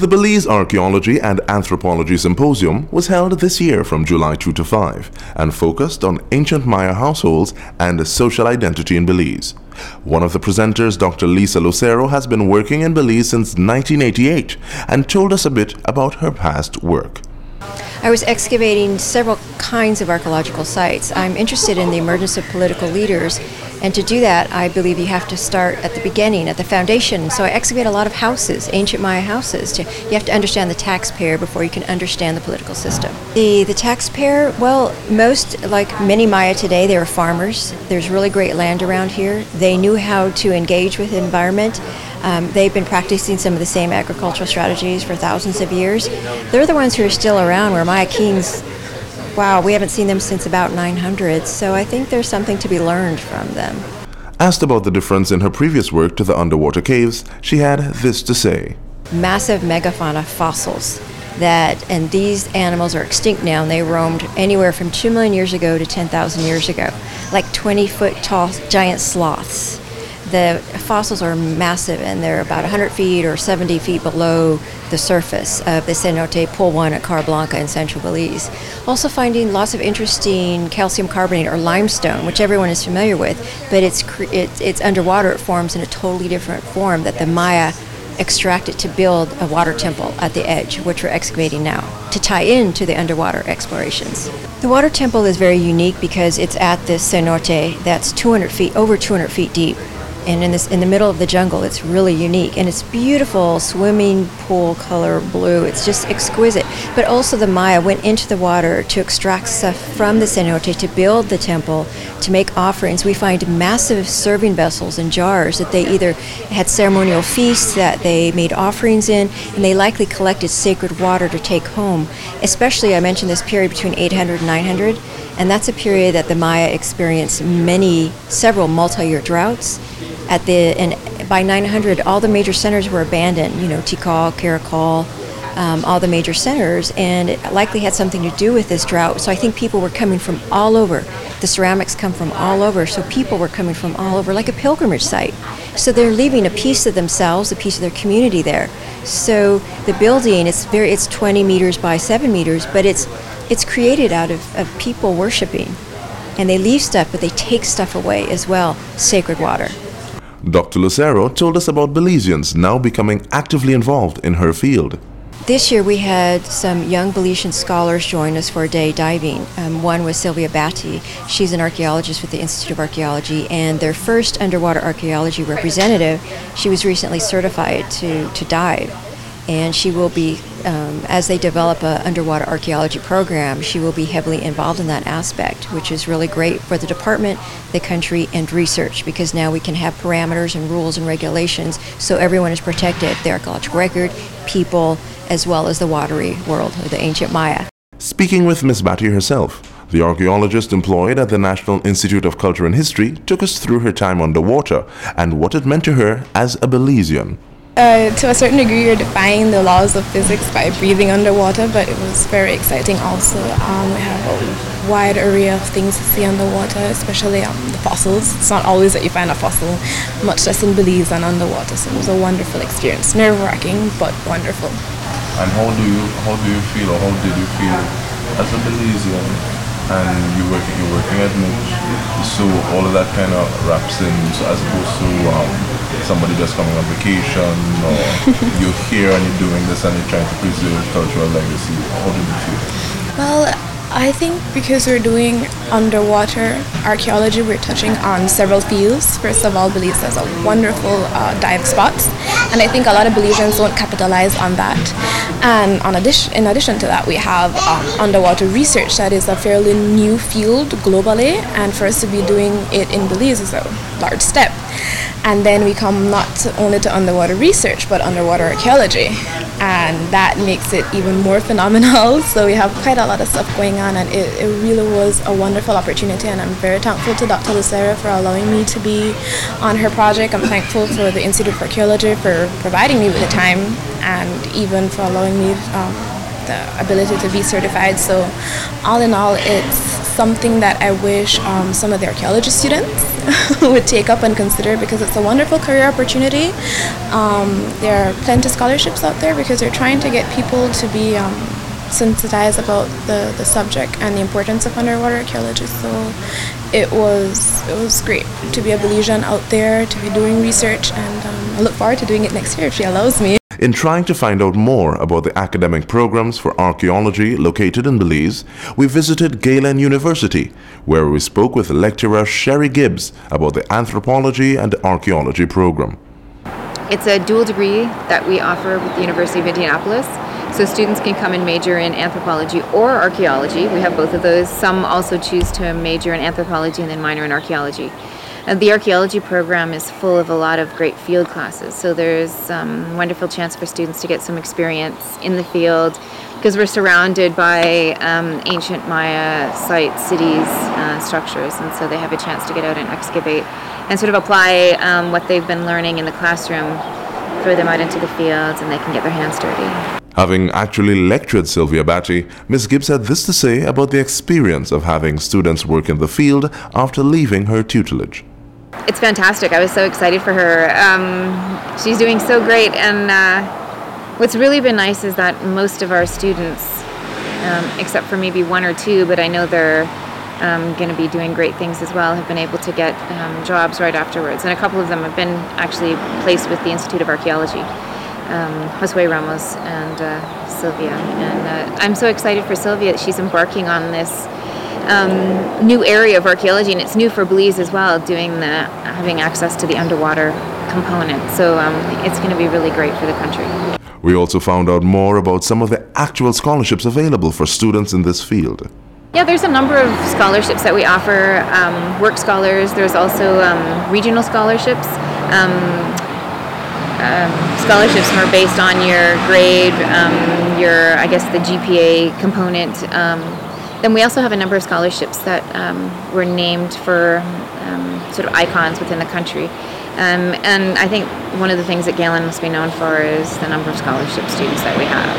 The Belize Archaeology and Anthropology Symposium was held this year from July 2 to 5 and focused on ancient Maya households and social identity in Belize. One of the presenters, Dr. Lisa Lucero, has been working in Belize since 1988 and told us a bit about her past work. I was excavating several kinds of archaeological sites. I'm interested in the emergence of political leaders, and to do that, I believe you have to start at the beginning, at the foundation. So I excavate a lot of houses, ancient Maya houses. You have to understand the taxpayer before you can understand the political system. The taxpayer, well, most, like many Maya today, they were farmers. There's really great land around here. They knew how to engage with the environment. They've been practicing some of the same agricultural strategies for thousands of years. They're the ones who are still around, where Maya kings, wow, we haven't seen them since about 900, so I think there's something to be learned from them. Asked about the difference in her previous work to the underwater caves, she had this to say. Massive megafauna fossils, and these animals are extinct now, and they roamed anywhere from 2 million years ago to 10,000 years ago, like 20-foot tall giant sloths. The fossils are massive, and they're about 100 feet or 70 feet below the surface of the cenote Pool 1 at Carablanca in central Belize. Also finding lots of interesting calcium carbonate or limestone, which everyone is familiar with, but it's underwater. It forms in a totally different form that the Maya extracted to build a water temple at the edge, which we're excavating now, to tie into the underwater explorations. The water temple is very unique because it's at this cenote that's over 200 feet deep. And in the middle of the jungle, it's really unique, and it's beautiful swimming pool color blue. It's just exquisite. But also the Maya went into the water to extract stuff from the cenote to build the temple, to make offerings. We find massive serving vessels and jars that they either had ceremonial feasts that they made offerings in, and they likely collected sacred water to take home. Especially, I mentioned this period between 800 and 900, and that's a period that the Maya experienced several multi-year droughts. And by 900, all the major centers were abandoned, Tikal, Karakal, all the major centers, and it likely had something to do with this drought. So I think people were coming from all over. The ceramics come from all over, so people were coming from all over, like a pilgrimage site. So they're leaving a piece of themselves, a piece of their community there. So the building, it's 20 meters by 7 meters, but it's created out of people worshiping. And they leave stuff, but they take stuff away as well, sacred water. Dr. Lucero told us about Belizeans now becoming actively involved in her field. This year we had some young Belizean scholars join us for a day diving. One was Sylvia Batty. She's an archaeologist with the Institute of Archaeology, and their first underwater archaeology representative, she was recently certified to dive. And she will be, as they develop an underwater archaeology program, she will be heavily involved in that aspect, which is really great for the department, the country, and research, because now we can have parameters and rules and regulations so everyone is protected, the archaeological record, people, as well as the watery world of the ancient Maya. Speaking with Ms. Batty herself, the archaeologist employed at the National Institute of Culture and History took us through her time underwater and what it meant to her as a Belizean. To a certain degree, you're defying the laws of physics by breathing underwater, but it was very exciting also. We have a wide array of things to see underwater, especially the fossils. It's not always that you find a fossil, much less in Belize and underwater, so it was a wonderful experience. Nerve-wracking, but wonderful. And how did you feel as a Belizean? And you're working at Mitch, so all of that kind of wraps in, so as opposed to somebody just coming on vacation, or you're here and you're doing this and you're trying to preserve cultural legacy. How did you feel? Well, I think because we're doing underwater archaeology, we're touching on several fields. First of all, Belize has a wonderful dive spots, and I think a lot of Belizeans don't capitalize on that. And in addition to that, we have underwater research that is a fairly new field globally, and for us to be doing it in Belize is a large step. And then we come not only to underwater research, but underwater archaeology. And that makes it even more phenomenal. So we have quite a lot of stuff going on, and it really was a wonderful opportunity. And I'm very thankful to Dr. Lucero for allowing me to be on her project. I'm thankful for the Institute of Archaeology for providing me with the time, and even for allowing me the ability to be certified. So all in all, it's something that I wish some of the archaeology students would take up and consider, because it's a wonderful career opportunity. There are plenty of scholarships out there because they're trying to get people to be sensitized about the subject and the importance of underwater archaeology. So it was great to be a Belizean out there, to be doing research, and I look forward to doing it next year if she allows me. In trying to find out more about the academic programs for archaeology located in Belize, we visited Galen University, where we spoke with lecturer Sherry Gibbs about the anthropology and archaeology program. It's a dual degree that we offer with the University of Indianapolis. So students can come and major in anthropology or archaeology. We have both of those. Some also choose to major in anthropology and then minor in archaeology. The archaeology program is full of a lot of great field classes, so there's a wonderful chance for students to get some experience in the field, because we're surrounded by ancient Maya sites, cities, structures, and so they have a chance to get out and excavate and sort of apply what they've been learning in the classroom, throw them out into the fields, and they can get their hands dirty. Having actually lectured Sylvia Batty, Ms. Gibbs had this to say about the experience of having students work in the field after leaving her tutelage. It's fantastic. I was so excited for her. She's doing so great, and what's really been nice is that most of our students, except for maybe one or two, but I know they're going to be doing great things as well, have been able to get jobs right afterwards. And a couple of them have been actually placed with the Institute of Archaeology, Josue Ramos and Sylvia. And I'm so excited for Sylvia that she's embarking on this new area of archaeology, and it's new for Belize as well, having access to the underwater component. So it's going to be really great for the country. We also found out more about some of the actual scholarships available for students in this field. Yeah, there's a number of scholarships that we offer. Work scholars. There's also regional scholarships. Scholarships are based on your grade, I guess the GPA component. Then we also have a number of scholarships that were named for sort of icons within the country. And I think one of the things that Galen must be known for is the number of scholarship students that we have.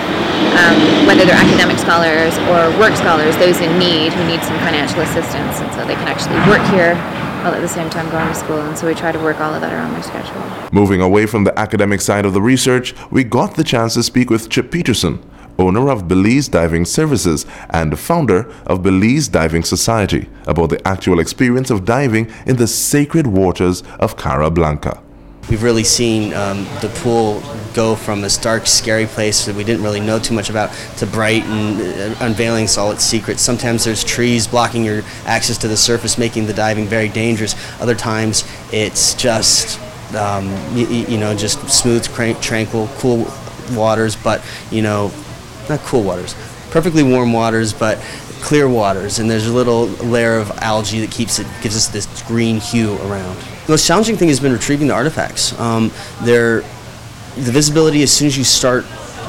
Whether they're academic scholars or work scholars, those in need who need some financial assistance, and so they can actually work here while at the same time going to school. And so we try to work all of that around their schedule. Moving away from the academic side of the research, we got the chance to speak with Chip Peterson, owner of Belize Diving Services and founder of Belize Diving Society, about the actual experience of diving in the sacred waters of Cara Blanca. We've really seen the pool go from this dark, scary place that we didn't really know too much about to bright and unveiling all its secrets. Sometimes there's trees blocking your access to the surface, making the diving very dangerous. Other times it's just, just smooth, tranquil, cool waters, but, not cool waters, perfectly warm waters, but clear waters, and there's a little layer of algae that gives us this green hue around. The most challenging thing has been retrieving the artifacts. The visibility, as soon as you start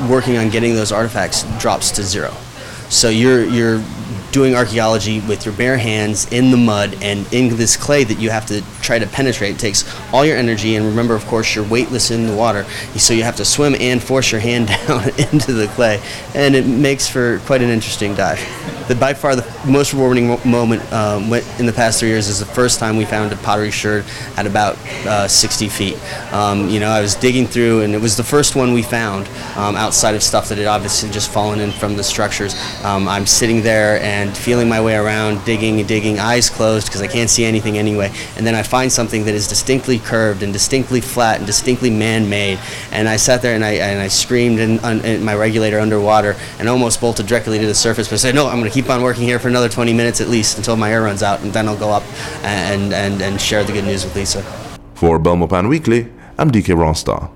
working on getting those artifacts, drops to zero. So you're doing archaeology with your bare hands in the mud and in this clay that you have to try to penetrate. It takes all your energy, and remember, of course, you're weightless in the water, so you have to swim and force your hand down into the clay, and it makes for quite an interesting dive. By far the most rewarding moment in the past 3 years is the first time we found a pottery sherd at about 60 feet. I was digging through, and it was the first one we found outside of stuff that had obviously just fallen in from the structures. I'm sitting there and feeling my way around, digging, eyes closed because I can't see anything anyway, and then I find something that is distinctly curved and distinctly flat and distinctly man-made, and I sat there and I screamed in my regulator underwater and almost bolted directly to the surface, but I said, no, I'm going to keep on working here for another 20 minutes at least until my air runs out, and then I'll go up and share the good news with Lisa. For Belmopan Weekly, I'm DK Ronstar.